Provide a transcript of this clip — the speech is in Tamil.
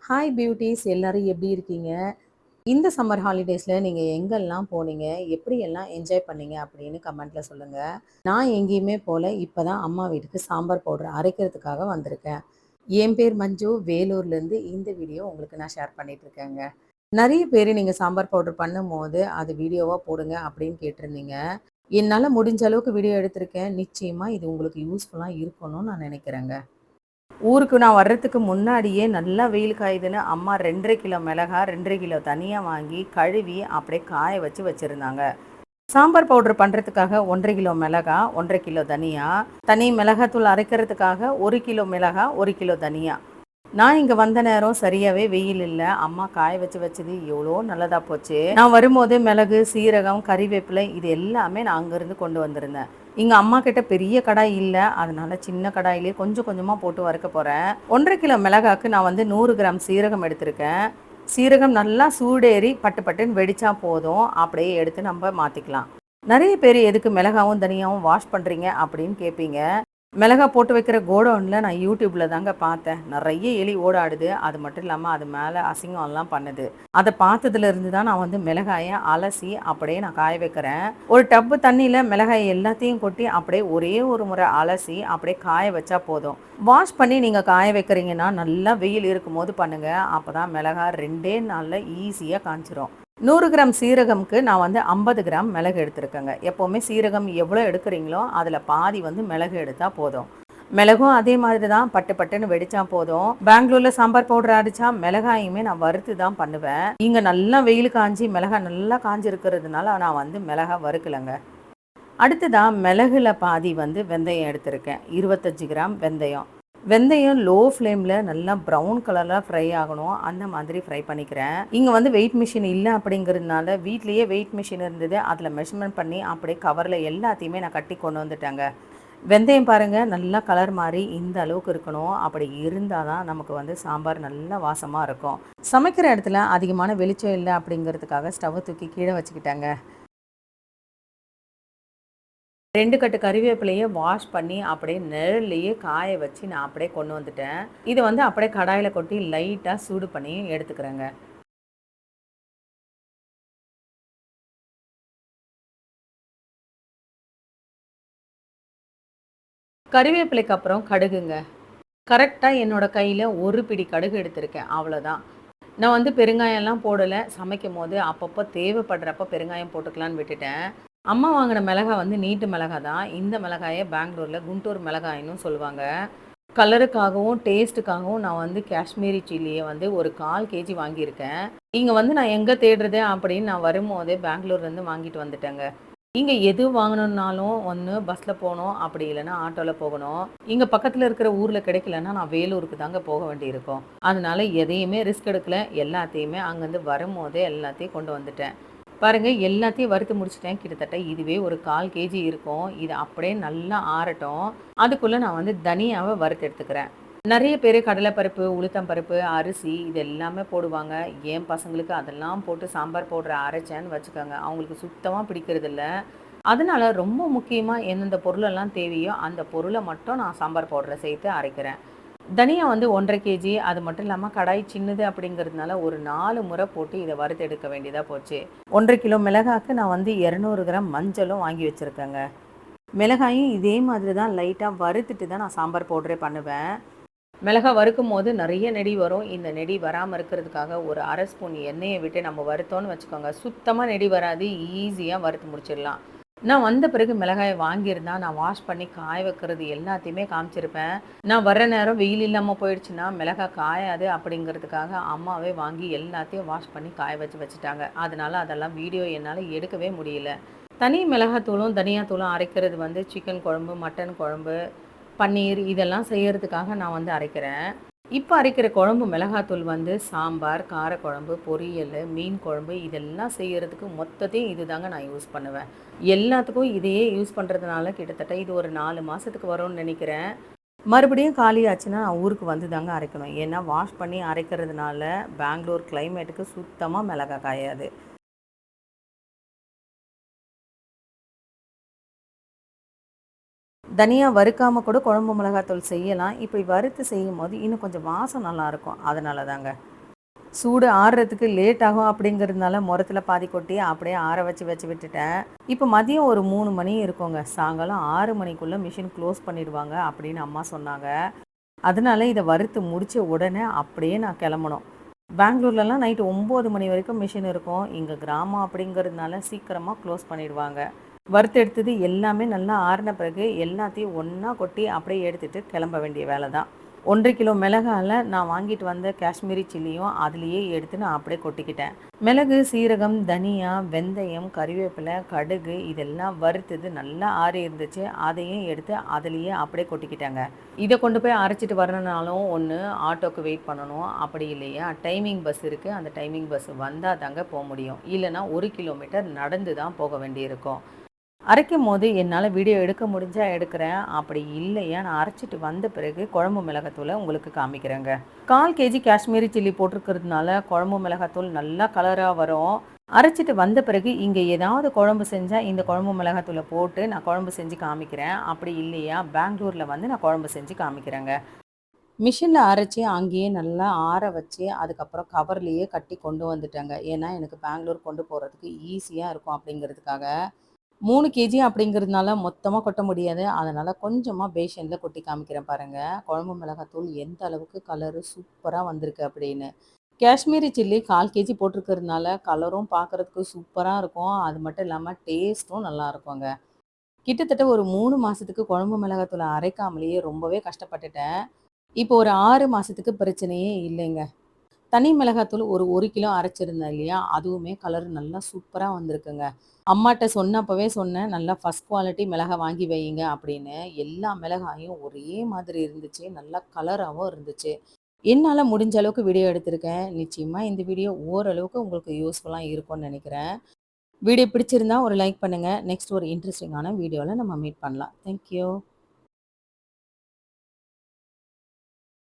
ஹாய் பியூட்டிஸ் எல்லாரும் எப்படி இருக்கீங்க? இந்த சம்மர் ஹாலிடேஸ்ல நீங்க எங்கெல்லாம் போனீங்க? எப்படியெல்லாம் என்ஜாய் பண்ணீங்க? அப்படின்னு கமெண்ட்ல சொல்லுங்க. நான் எங்கேயுமே போல. இப்பதான் அம்மா வீட்டுக்கு சாம்பார் பவுடர் அரைக்கிறதுக்காக வந்திருக்கேன். என் பேர் மஞ்சு. வேலூர்லேருந்து இந்த வீடியோ உங்களுக்கு நான் ஷேர் பண்ணிட்டு இருக்கேங்க. நிறைய பேர் நீங்க சாம்பார் பவுடர் பண்ணும்போது அது வீடியோவா போடுங்க அப்படின்னு கேட்டிருந்தீங்க. என்னால முடிஞ்ச அளவுக்கு வீடியோ எடுத்திருக்கேன். நிச்சயமா இது உங்களுக்கு யூஸ்ஃபுல்லா இருக்கணும்னு நான் நினைக்கிறேங்க. ஊருக்கு நான் வர்றதுக்கு முன்னாடியே நல்லா வெயில் காயுதுன்னு அம்மா 2.5 கிலோ மிளகா 2.5 கிலோ தனியா வாங்கி கழுவி அப்படியே காய வச்சு வச்சுருந்தாங்க. சாம்பார் பவுடர் பண்ணுறதுக்காக 1.5 கிலோ மிளகா 1.5 கிலோ தனியா, தனி மிளகாத்தூள் அரைக்கிறதுக்காக 1 கிலோ மிளகா 1 கிலோ தனியா. நான் இங்கே வந்த நேரம் சரியாகவே வெயில் இல்லை. அம்மா காய வச்சு வச்சது எவ்வளோ நல்லதாக போச்சு. நான் வரும்போது மிளகு சீரகம் கறிவேப்பிலை இது எல்லாமே நான் அங்கேருந்து கொண்டு வந்திருந்தேன். இங்கே அம்மா கிட்ட பெரிய கடாய் இல்லை, அதனால சின்ன கடாயிலே கொஞ்சம் கொஞ்சமாக போட்டு வறுக்க போகிறேன். 1.5 கிலோ மிளகாக்கு நான் 100 கிராம் சீரகம் எடுத்திருக்கேன். சீரகம் நல்லா சூடேறி பட்டு பட்டுன்னு வெடிச்சா போதும். அப்படியே எடுத்து நம்ம மாற்றிக்கலாம். நிறைய பேர் எதுக்கு மிளகாவும் தனியாகவும் வாஷ் பண்ணுறீங்க அப்படின்னு கேட்பீங்க. மிளகா போட்டு வைக்கிற கோடவுனில் நான் யூடியூப்பில் தாங்க பார்த்தேன். நிறைய எலி ஓடாடுது. அது மட்டும் இல்லாமல் அது மேலே அசிங்கம்லாம் பண்ணுது. அதை பார்த்ததுலேருந்து தான் நான் மிளகாயை அலசி அப்படியே நான் காய வைக்கிறேன். ஒரு டப்பு தண்ணியில் மிளகாயை எல்லாத்தையும் கொட்டி அப்படியே ஒரே ஒரு முறை அலசி அப்படியே காய வச்சா போதும். வாஷ் பண்ணி நீங்கள் காய வைக்கிறீங்கன்னா நல்லா வெயில் இருக்கும்போது பண்ணுங்கள். அப்போ தான் மிளகாய் 2 நாளில் ஈஸியாக காய்ச்சிரும். 100 கிராம் சீரகம்க்கு நான் 50 கிராம் மிளகு எடுத்திருக்கேங்க. எப்போவுமே சீரகம் எவ்வளோ எடுக்கிறீங்களோ அதில் பாதி மிளகு எடுத்தால் போதும். மிளகும் அதே மாதிரி தான் பட்டு பட்டுன்னு வெடிச்சா போதும். பெங்களூரில் சாம்பார் பவுடர் அடித்தா மிளகாயுமே நான் வறுத்து தான் பண்ணுவேன். இங்கே நல்லா வெயில் காஞ்சி மிளகாய் நல்லா காஞ்சி இருக்கிறதுனால நான் மிளகாய் வறுக்கலைங்க. அடுத்ததாக மிளகுல பாதி வெந்தயம் எடுத்திருக்கேன். 25 கிராம் வெந்தயம். வெந்தயம் லோ ஃப்ளேமில் நல்லா ப்ரௌன் கலரில் ஃப்ரை ஆகணும். அந்த மாதிரி ஃப்ரை பண்ணிக்கிறேன். இங்கே வெயிட் மிஷின் இல்லை அப்படிங்கிறதுனால வீட்லேயே வெயிட் மிஷின் இருந்தது. அதில் மெஷர்மெண்ட் பண்ணி அப்படியே கவரில் எல்லாத்தையுமே நான் கட்டி கொண்டு வந்துட்டேங்க. வெந்தயம் பாருங்கள் நல்லா கலர் மாறி இந்த அளவுக்கு இருக்கணும். அப்படி இருந்தால் தான் நமக்கு சாம்பார் நல்லா வாசமாக இருக்கும். சமைக்கிற இடத்துல அதிகமான வெளிச்சம் இல்லை அப்படிங்கிறதுக்காக ஸ்டவ்வை தூக்கி கீழே வச்சுக்கிட்டாங்க. 2 கட்டு கறிவேப்பிலையை வாஷ் பண்ணி அப்படியே நிழல்லையே காய வச்சு நான் அப்படியே கொண்டு வந்துட்டேன். இதை அப்படியே கடாயில் கொட்டி லைட்டாக சூடு பண்ணி எடுத்துக்கிறேங்க. கறிவேப்பிலைக்கு அப்புறம் கடுகுங்க. கரெக்டாக என்னோடய கையில் ஒரு பிடி கடுகு எடுத்திருக்கேன். அவ்வளோதான். நான் பெருங்காயம்லாம் போடலை. சமைக்கும் போது அப்பப்போ தேவைப்படுறப்ப பெருங்காயம் போட்டுக்கலான்னு விட்டுட்டேன். அம்மா வாங்கின மிளகாய் நீட்டு மிளகாய் தான். இந்த மிளகாயை பெங்களூரில் குண்டூர் மிளகாயின்னு சொல்லுவாங்க. கலருக்காகவும் டேஸ்ட்டுக்காகவும் நான் காஷ்மீரி சில்லியை ஒரு 1/4 கேஜி வாங்கியிருக்கேன். இங்கே நான் எங்கே தேடுறது அப்படின்னு நான் வரும்போதே பெங்களூர்லேருந்து வாங்கிட்டு வந்துட்டேங்க. இங்கே எது வாங்கணுன்னாலும் ஒன்று பஸ்ஸில் போகணும், அப்படி இல்லைன்னா ஆட்டோவில் போகணும். இங்கே பக்கத்தில் இருக்கிற ஊரில் கிடைக்கலன்னா நான் வேலூருக்கு தாங்க போக வேண்டியிருக்கும். அதனால எதையுமே ரிஸ்க் எடுக்கல. எல்லாத்தையுமே அங்கேருந்து வரும்போதே எல்லாத்தையும் கொண்டு வந்துட்டேன். பாருங்கள், எல்லாத்தையும் வறுத்து முடிச்சிட்டேன். கிட்டத்தட்ட இதுவே ஒரு 1/4 கேஜி இருக்கும். இது அப்படியே நல்லா ஆறட்டும். அதுக்குள்ளே நான் தனியாவை வறுத்து எடுத்துக்கிறேன். நிறைய பேர் கடலைப்பருப்பு உளுத்தம்பருப்பு அரிசி இது எல்லாமே போடுவாங்க. என் பசங்களுக்கு அதெல்லாம் போட்டு சாம்பார் பவுடரை அரைச்சேன்னு வச்சுக்கோங்க, அவங்களுக்கு சுத்தமாக பிடிக்கிறதில்ல. அதனால ரொம்ப முக்கியமாக எந்தெந்த பொருளெல்லாம் தேவையோ அந்த பொருளை மட்டும் நான் சாம்பார் பவுடரை சேர்த்து அரைக்கிறேன். தனியா 1.5 கேஜி. அது மட்டும் இல்லாமல் கடாய் சின்னது அப்படிங்கிறதுனால ஒரு 4 முறை போட்டு இதை வறுத்து எடுக்க வேண்டியதாக போச்சு. 1.5 கிலோ மிளகாய்க்கு நான் 200 கிராம் மஞ்சளும் வாங்கி வச்சுருக்கேங்க. மிளகாயும் இதே மாதிரி தான் லைட்டாக வறுத்துட்டு தான் நான் சாம்பார் பவுடரே பண்ணுவேன். மிளகாய் வறுக்கும் போது நிறைய நெடி வரும். இந்த நெடி வராமல் இருக்கிறதுக்காக ஒரு 1/2 ஸ்பூன் எண்ணெயை விட்டு நம்ம வறுத்தோன்னு வச்சுக்கோங்க, சுத்தமாக நெடி வராது. ஈஸியாக வறுத்து முடிச்சிடலாம். நான் வந்த பிறகு மிளகாயை வாங்கியிருந்தா நான் வாஷ் பண்ணி காய வைக்கிறது எல்லாத்தையுமே காமிச்சிருப்பேன். நான் வர நேரம் வெயில் இல்லாமல் போயிடுச்சுன்னா மிளகாய் காயாது அப்படிங்கிறதுக்காக அம்மாவே வாங்கி எல்லாத்தையும் வாஷ் பண்ணி காய வச்சுட்டாங்க. அதனால அதெல்லாம் வீடியோ என்னால் எடுக்கவே முடியல. தனி மிளகாத்தூளும் தனியாத்தூளும் அரைக்கிறது சிக்கன் குழம்பு மட்டன் குழம்பு பன்னீர் இதெல்லாம் செய்கிறதுக்காக நான் அரைக்கிறேன். இப்போ அரைக்கிற குழம்பு மிளகாத்தூள் சாம்பார் காரக்குழம்பு பொரியல் மீன் குழம்பு இதெல்லாம் செய்கிறதுக்கு மொத்தத்தையும் இது தாங்க நான் யூஸ் பண்ணுவேன். எல்லாத்துக்கும் இதையே யூஸ் பண்ணுறதுனால கிட்டத்தட்ட இது ஒரு 4 மாதத்துக்கு வரும்னு நினைக்கிறேன். மறுபடியும் காலி ஆச்சுன்னா நான் ஊருக்கு தாங்க அரைக்கணும். ஏன்னா வாஷ் பண்ணி அரைக்கிறதுனால பெங்களூர் கிளைமேட்டுக்கு சுத்தமாக மிளகாய் காயாது. தனியாக வறுக்காமல் கூட குழம்பு மிளகாத்தூள் செய்யலாம். இப்படி வறுத்து செய்யும் போது இன்னும் கொஞ்சம் வாசம் நல்லாயிருக்கும். அதனால தாங்க. சூடு ஆறுறதுக்கு லேட் ஆகும் அப்படிங்கிறதுனால முறத்துல பாதி கொட்டி அப்படியே ஆற வச்சு விட்டுட்டேன். இப்போ மதியம் ஒரு 3 மணி இருக்குங்க. சாயங்காலம் 6 மணிக்குள்ள மிஷின் க்ளோஸ் பண்ணிடுவாங்க அப்படின்னு அம்மா சொன்னாங்க. அதனால இத வறுத்து முடிச்ச உடனே அப்படியே நான் கிளம்பணும். பெங்களூர்லலாம் நைட் 9 மணி வரைக்கும் மிஷின் இருக்கும். இங்க கிராமம் அப்படிங்கிறதுனால சீக்கிரமா க்ளோஸ் பண்ணிடுவாங்க. வறுத்து எடுத்தது எல்லாமே நல்லா ஆறின பிறகு எல்லாத்தையும் ஒன்றா கொட்டி அப்படியே எடுத்துட்டு கிளம்ப வேண்டிய வேலை தான். 1 1/2 கிலோ மிளகால நான் வாங்கிட்டு வந்த காஷ்மீரி சில்லியும் அதுலேயே எடுத்து நான் அப்படியே கொட்டிக்கிட்டேன். மிளகு, சீரகம், தனியா, வெந்தயம், கறிவேப்பிலை, கடுகு இதெல்லாம் வறுத்தது நல்லா ஆறி இருந்துச்சு. அதையும் எடுத்து அதுலேயே அப்படியே கொட்டிக்கிட்டேங்க. இதை கொண்டு போய் அரைச்சிட்டு வரணுனாலும் ஒன்று ஆட்டோக்கு வெயிட் பண்ணணும். அப்படி இல்லையா டைமிங் பஸ் இருக்குது. அந்த டைமிங் பஸ் வந்தால் தாங்க போக முடியும். இல்லைன்னா 1 கிலோமீட்டர் நடந்து தான் போக வேண்டியிருக்கும். அரைக்கும்போது என்னால் வீடியோ எடுக்க முடிஞ்சா எடுக்கிறேன். அப்படி இல்லையா நான் அரைச்சிட்டு வந்த பிறகு குழம்பு மிளகாத்தூளை உங்களுக்கு காமிக்கிறேங்க. 1/4 கேஜி காஷ்மீரி சில்லி போட்டிருக்கிறதுனால குழம்பு மிளகாத்தூள் நல்லா கலராக வரும். அரைச்சிட்டு வந்த பிறகு இங்கே ஏதாவது குழம்பு செஞ்சால் இந்த குழம்பு மிளகாத்தூளை போட்டு நான் குழம்பு செஞ்சு காமிக்கிறேன். அப்படி இல்லையா பெங்களூரில் வந்து நான் குழம்பு செஞ்சு காமிக்கிறேங்க. மிஷினில் அரைச்சி அங்கேயே நல்லா ஆற வச்சு அதுக்கப்புறம் கவர்லேயே கட்டி கொண்டு வந்துட்டேங்க. ஏன்னா எனக்கு பெங்களூர் கொண்டு போகிறதுக்கு ஈஸியாக இருக்கும் அப்படிங்கிறதுக்காக. 3 கேஜி அப்படிங்கிறதுனால மொத்தமா கொட்ட முடியாது. அதனால கொஞ்சமா பேஷன்ல கொட்டி காமிக்கிறேன் பாருங்க. குழம்பு மிளகாத்தூள் எந்த அளவுக்கு கலரு சூப்பரா வந்திருக்கு அப்படின்னு. காஷ்மீரி சில்லி 1/4 கேஜி போட்டிருக்கிறதுனால கலரும் பார்க்கறதுக்கு சூப்பரா இருக்கும். அது மட்டும் இல்லாம டேஸ்ட்டும் நல்லா இருக்குங்க. கிட்டத்தட்ட ஒரு 3 மாசத்துக்கு குழம்பு மிளகாத்தூள அரைக்காமலேயே ரொம்பவே கஷ்டப்பட்டுட்டேன். இப்போ ஒரு 6 மாசத்துக்கு பிரச்சனையே இல்லைங்க. தனி மிளகாத்தூள் ஒரு 1 கிலோ அரைச்சிருந்தேன் இல்லையா? அதுவுமே கலர் நல்லா சூப்பரா வந்திருக்குங்க. அம்மாட்ட சொன்னப்பவே சொன்னேன், "நல்லா ஃபர்ஸ்ட் குவாலிட்டி மிளகா வாங்கி வையுங்க" அப்படின்னு. எல்லா மிளகாயும் ஒரே மாதிரி இருந்துச்சு. நல்லா கலராவும் இருந்துச்சு. என்னால முடிஞ்ச அளவுக்கு வீடியோ எடுத்திருக்கேன். நிச்சயமா இந்த வீடியோ ஓரளவுக்கு உங்களுக்கு யூஸ்ஃபுல்லா இருக்கும்னு நெனைக்கிறேன். வீடியோ பிடிச்சிருந்தா ஒரு லைக் பண்ணுங்க. நெக்ஸ்ட் ஒரு இன்ட்ரஸ்டிங்கான வீடியோல நம்ம மீட் பண்ணலாம். Thank you.